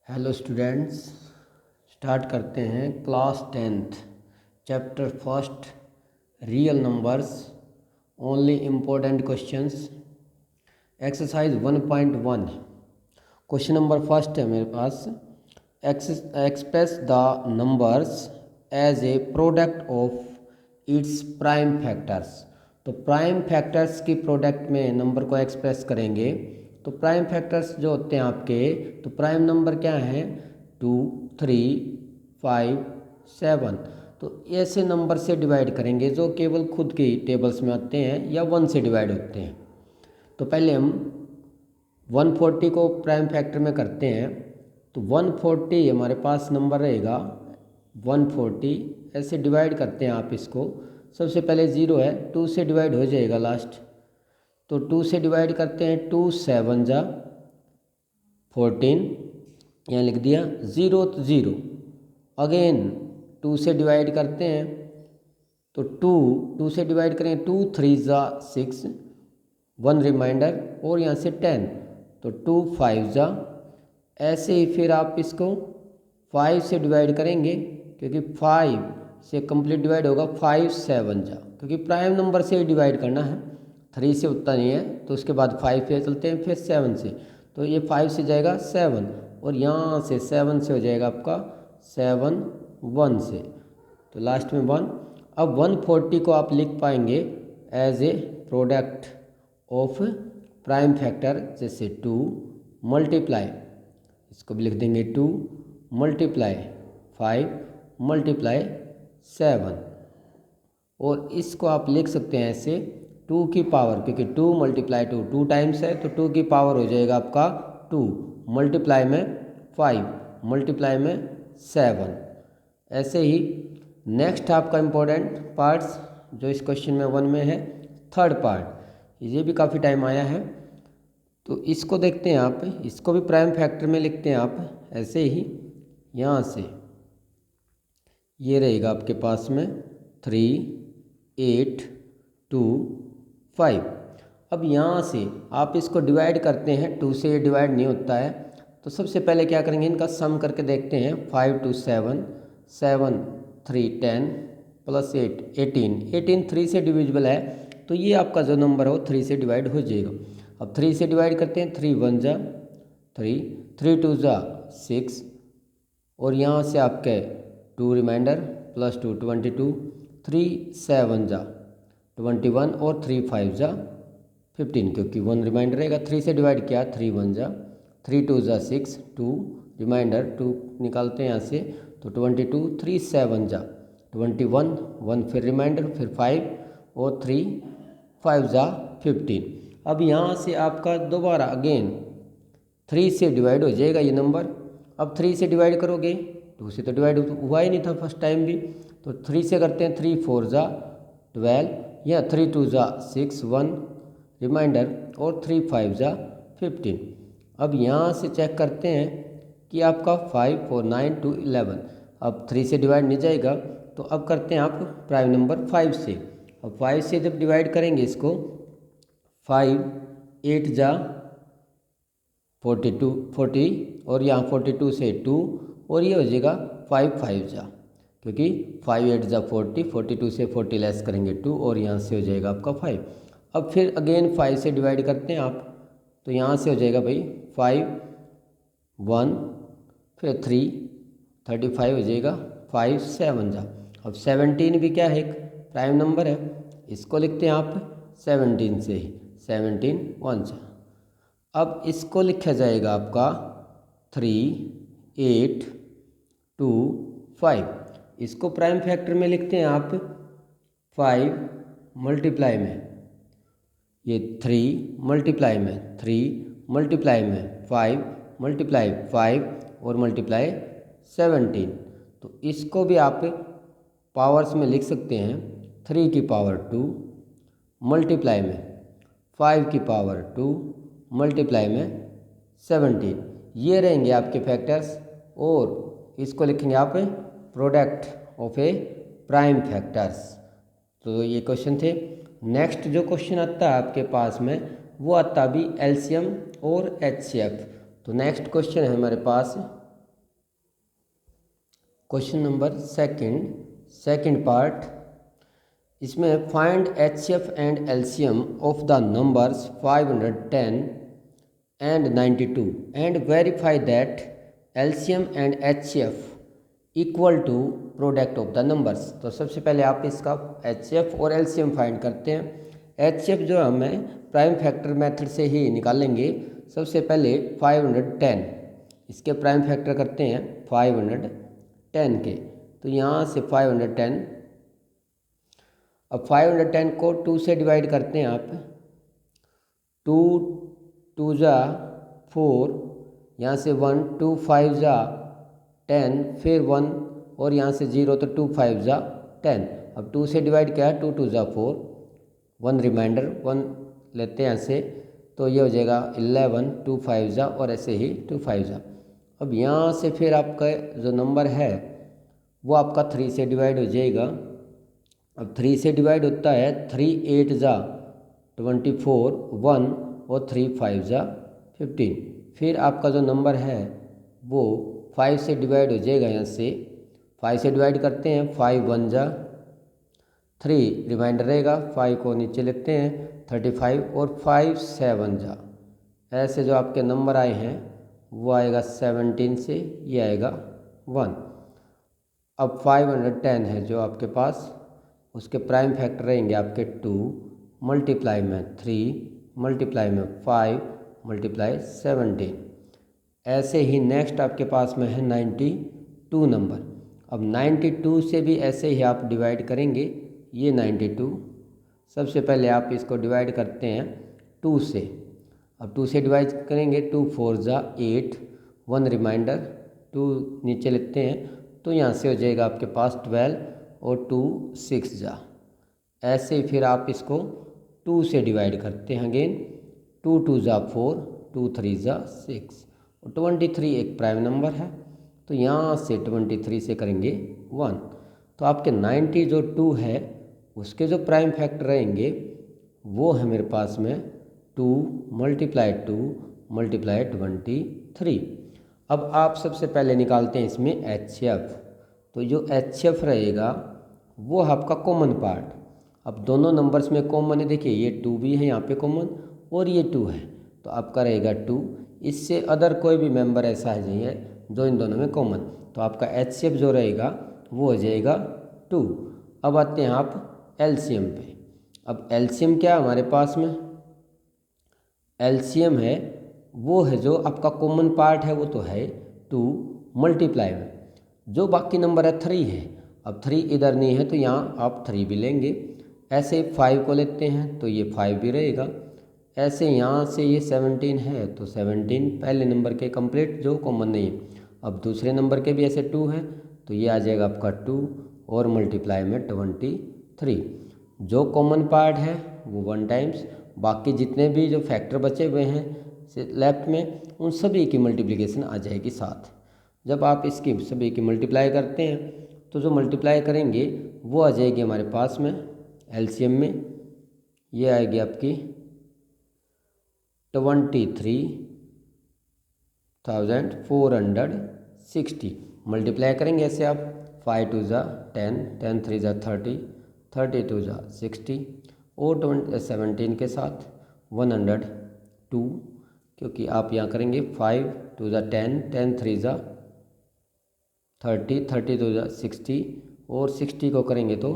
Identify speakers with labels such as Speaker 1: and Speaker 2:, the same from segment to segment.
Speaker 1: Hello students, start करते हैं class 10th chapter first real numbers only important questions exercise 1.1। Question number first है मेरे पास। Express the numbers as a product of its prime factors. तो prime factors की product में number को express करेंगे। तो प्राइम फैक्टर्स जो होते हैं आपके, तो प्राइम नंबर क्या हैं? 2, 3, 5, 7। तो ऐसे नंबर से डिवाइड करेंगे जो केवल खुद के टेबल्स में आते हैं या 1 से डिवाइड होते हैं। तो पहले हम 140 को प्राइम फैक्टर में करते हैं। तो 140 हमारे पास नंबर रहेगा 140। ऐसे डिवाइड करते हैं आप इसको। सबसे पहले 0 है, 2 से डिवाइड हो जाएगा लास्ट। तो 2 से डिवाइड करते हैं, 2 7 जा 14, यहाँ लिख दिया। 0 तो 0, अगेन 2 से डिवाइड करते हैं। तो 2 से डिवाइड करें, 2 3 जा 6, 1 रिमाइंडर और यहाँ से 10। तो 2 5 जा। ऐसे ही फिर आप इसको 5 से डिवाइड करेंगे, क्योंकि 5 से कंप्लीट डिवाइड होगा। 5 7 जा, क्योंकि प्राइम नंबर से ही डिवाइड करना है, 3 से उतना नहीं है। तो उसके बाद 5 पे चलते हैं, फिर 7 से। तो ये 5 से जाएगा 7, और यहाँ से 7 से हो जाएगा आपका 7 1 से, तो लास्ट में 1। अब 140 को आप लिख पाएंगे as a product of prime factor, जैसे 2 मल्टीप्लाई, इसको भी लिख देंगे 2 मल्टीप्लाई 5 मल्टीप्लाई 7। और इसको आप लिख सकते हैं ऐसे 2 की पावर, क्योंकि 2 मल्टीप्लाई 2 2 टाइम्स है, तो 2 की पावर हो जाएगा आपका 2 मल्टीप्लाई में 5 मल्टीप्लाई में 7। ऐसे ही नेक्स्ट आपका इम्पोर्टेंट पार्ट्स जो इस क्वेश्चन में 1 में है, थर्ड पार्ट, ये भी काफ़ी टाइम आया है। तो इसको देखते हैं आप, इसको भी प्राइम फैक्टर में लिखते हैं आप ऐसे ही। यहाँ से ये रहेगा आपके पास में 3 8 2 5। अब यहाँ से आप इसको डिवाइड करते हैं, 2 से ये डिवाइड नहीं होता है। तो सबसे पहले क्या करेंगे, इनका सम करके देखते हैं। 5 2 7, 7 3 10 प्लस 8 18। 18 3 से डिविजिबल है, तो ये आपका जो नंबर है वो 3 से डिवाइड हो जाएगा। अब 3 से डिवाइड करते हैं, 3 1 जा 3, 3 2 जा 6, और यहाँ से आपके 2 रिमाइंडर प्लस 2 22, 3 7 जा 21, और 3 5 जा 15, क्योंकि 1 रिमाइंडर रहेगा। 3 से डिवाइड किया, 3 1 जा 3 2 जा 6, 2 रिमाइंडर 2 निकालते हैं यहाँ से, तो 22, 3 7 जा 21, 1 फिर रिमाइंडर, फिर 5 और 3 5 जा 15। अब यहाँ से आपका दोबारा अगेन 3 से डिवाइड हो जाएगा ये नंबर। अब 3 से डिवाइड करोगे, 2 से तो डिवाइड हुआ ही नहीं था फर्स्ट टाइम भी। तो 3 से करते हैं, 3 4 जा 12, या 3 2 जा 6 1 रिमाइंडर, और 3 5 जा 15। अब यहाँ से चेक करते हैं कि आपका 5 4 9 2 11। अब 3 से डिवाइड नहीं जाएगा, तो अब करते हैं आप प्राइम नंबर 5 से। अब 5 से जब डिवाइड करेंगे इसको, 5 8 जा 42 40, और यहाँ 42 से 2, और ये हो जाएगा 5 5 जा, क्योंकि 5 8 जा 40, 42 से 40 लेस करेंगे 2, और यहाँ से हो जाएगा आपका 5। अब फिर अगेन 5 से डिवाइड करते हैं आप, तो यहाँ से हो जाएगा भाई 5 1, फिर 3 35 हो जाएगा, 5 7 जा। अब 17 भी क्या है, एक प्राइम नंबर है, इसको लिखते हैं आप 17 से ही, 17 1 जा। अब इसको लिखा जाएगा आपका 3 8 2 5। इसको प्राइम फैक्टर में लिखते हैं आप 5 मल्टीप्लाई में, ये 3 मल्टीप्लाई में 3 मल्टीप्लाई में 5 मल्टीप्लाई 5 और मल्टीप्लाई 17। तो इसको भी आप पावर्स में लिख सकते हैं, 3 की पावर 2 मल्टीप्लाई में 5 की पावर 2 मल्टीप्लाई में 17। ये रहेंगे आपके फैक्टर्स, और इसको लिखेंगे आप product of A prime factors. तो ये क्वेश्चन थे। नेक्स्ट जो क्वेश्चन आता है आपके पास में, वो आता भी एलसीएम और एचसीएफ। तो नेक्स्ट क्वेश्चन है हमारे पास क्वेश्चन नंबर सेकंड पार्ट, इसमें find HCF and LCM of the numbers 510 and 92 and verify that LCM and HCF equal to product of the numbers. तो सबसे पहले आप इसका HCF और LCM फाइंड करते हैं। HCF जो हमें प्राइम फैक्टर मेथड से ही निकालेंगे। सबसे पहले 510, इसके प्राइम फैक्टर करते हैं 510 के, तो यहाँ से 510, अब 510 को 2 से डिवाइड करते हैं आप, 2 2 जा 4, यहाँ से 1, 2 5 जा 10, फिर 1 और यहाँ से 0, तो 2 5 जा 10। अब 2 से डिवाइड किया, 2 2 जा 4, 1 रिमाइंडर 1 लेते हैं ऐसे, तो ये हो जाएगा 11, 2 5 जा और ऐसे ही 2 5 जा। अब यहाँ से फिर आपका जो नंबर है वो आपका 3 से डिवाइड हो जाएगा। अब 3 से डिवाइड होता है, 3 8 जा 24, 1 और 3 5 जा 15। फिर आपका जो नंबर है वो 5 से डिवाइड हो जाएगा। यहाँ से 5 से डिवाइड करते हैं, 5 1 जा 3, रिमाइंडर रहेगा, 5 को नीचे लेते हैं 35 और 5 7 जा। ऐसे जो आपके नंबर आए हैं वो आएगा 17 से, ये आएगा 1। अब 510 है जो आपके पास, उसके प्राइम फैक्टर रहेंगे आपके 2 मल्टीप्लाई में 3 मल्टीप्लाई में 5 मल्टीप्लाई 17। ऐसे ही नेक्स्ट आपके पास में है 92 नंबर। अब 92 से भी ऐसे ही आप डिवाइड करेंगे। ये 92, सबसे पहले आप इसको डिवाइड करते हैं 2 से। अब 2 से डिवाइड करेंगे, 2 4 जा 8, 1 रिमाइंडर, 2 नीचे लेते हैं, तो यहाँ से हो जाएगा आपके पास 12 और 2 6 जा। ऐसे ही फिर आप इसको 2 से डिवाइड करते हैं अगेन, 2 2 जा 4, 2 3 जा 6 और 23 एक प्राइम नंबर है, तो यहाँ से 23 से करेंगे 1। तो आपके 90 जो 2 है उसके जो प्राइम फैक्टर रहेंगे वो है मेरे पास में 2 मल्टीप्लाई 2 मल्टीप्लाई 23। अब आप सबसे पहले निकालते हैं इसमें HCF। तो जो HCF रहेगा वो आपका कॉमन पार्ट। अब दोनों नंबर्स में कॉमन है, देखिए ये 2 भी है यहाँ पे कॉमन और ये 2 है, तो आपका रहेगा 2। इससे अदर कोई भी मेंबर ऐसा है नहीं है जो इन दोनों में कॉमन, तो आपका HCF जो रहेगा वो हो जाएगा 2। अब आते हैं आप LCM पे। अब LCM क्या है हमारे पास में, LCM है वो है जो आपका कॉमन पार्ट है, वो तो है 2 मल्टीप्लाई में जो बाकी नंबर है 3 है। अब 3 इधर नहीं है तो यहाँ आप 3 भी लेंगे। ऐसे 5 को लेते हैं तो ये 5 भी रहेगा। ऐसे यहाँ से ये 17 है तो 17 पहले नंबर के कंप्लीट जो कॉमन नहीं है। अब दूसरे नंबर के भी ऐसे 2 है तो ये आ जाएगा आपका 2 और मल्टीप्लाई में 23। जो कॉमन पार्ट है वो 1 टाइम्स, बाकी जितने भी जो फैक्टर बचे हुए हैं लेफ्ट में उन सभी की मल्टीप्लिकेशन आ जाएगी साथ। जब आप इसकी सभी की मल्टीप्लाई करते हैं तो जो मल्टीप्लाई करेंगे वो आ जाएगी हमारे पास में LCM में, ये आएगी आपकी 23,460। मल्टीप्लाई करेंगे ऐसे आप, 5 2 जा 10, 10 3 जा 30, 32 जा 60 और 17 के साथ 102, क्योंकि आप यहाँ करेंगे 5 2 जा 10, 10 3 जा 30, 32 जा 60 और 60 को करेंगे तो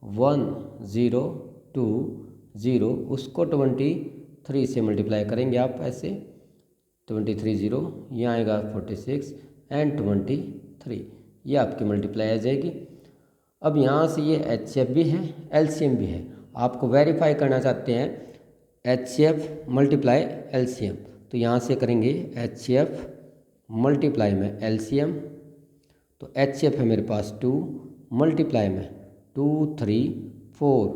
Speaker 1: 1020, उसको 23 से मल्टीप्लाई करेंगे आप ऐसे 23 0, यहाँ आएगा 46 एंड 23, ये आपकी मल्टीप्लाई आ जाएगी। अब यहाँ से ये HCF भी है LCM भी है, आपको वेरीफाई करना चाहते हैं HCF मल्टीप्लाई LCM, तो यहाँ से करेंगे HCF मल्टीप्लाई में LCM। तो HCF है मेरे पास 2 मल्टीप्लाई में 2 3 4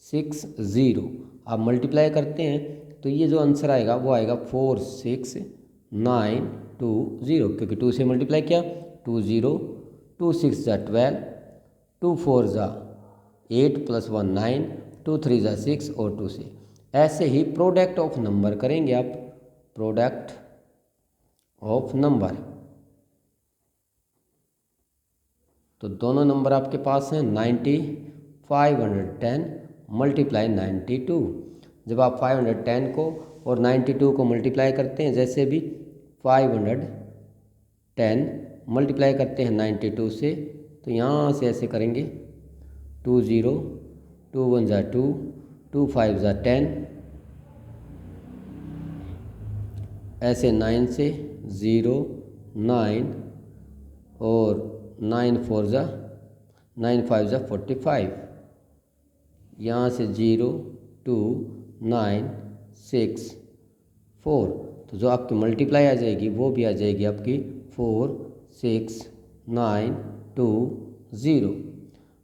Speaker 1: 6 0, आप मल्टीप्लाई करते हैं तो ये जो आंसर आएगा वो आएगा 46920, क्योंकि 2 से मल्टीप्लाई किया 20, 2 6 जा 12, 2 4 जा 8 + 1 9, 2 3 जा 6 और 2 से। ऐसे ही प्रोडक्ट ऑफ नंबर करेंगे आप, प्रोडक्ट ऑफ नंबर तो दोनों नंबर आपके पास हैं 90, 510 मल्टीप्लाई 92। जब आप 510 को और 92 को मल्टीप्लाई करते हैं, जैसे भी 510 मल्टीप्लाई करते हैं 92 से, तो यहाँ से ऐसे करेंगे 2 0, 2 1 ज़ा 2, 2 5 ज़ा 10, ऐसे 9 से 0 9 और 9 4 ज़ा 9 5 ज़ा 45, यहाँ से 0 2 9 6 4, तो जो आपकी मल्टीप्लाई आ जाएगी वो भी आ जाएगी आपकी 4 6 9 2 0।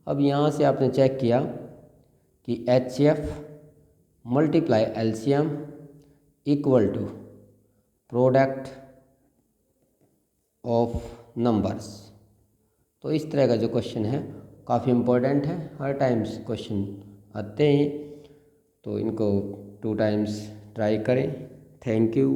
Speaker 1: अब यहाँ से आपने चेक किया कि HCF multiply LCM equal to product of numbers. तो इस तरह का जो क्वेश्चन है काफ़ी इम्पोर्टेंट है, हर टाइम्स क्वेश्चन आते हैं, तो इनको 2 टाइम्स ट्राई करें। Thank you.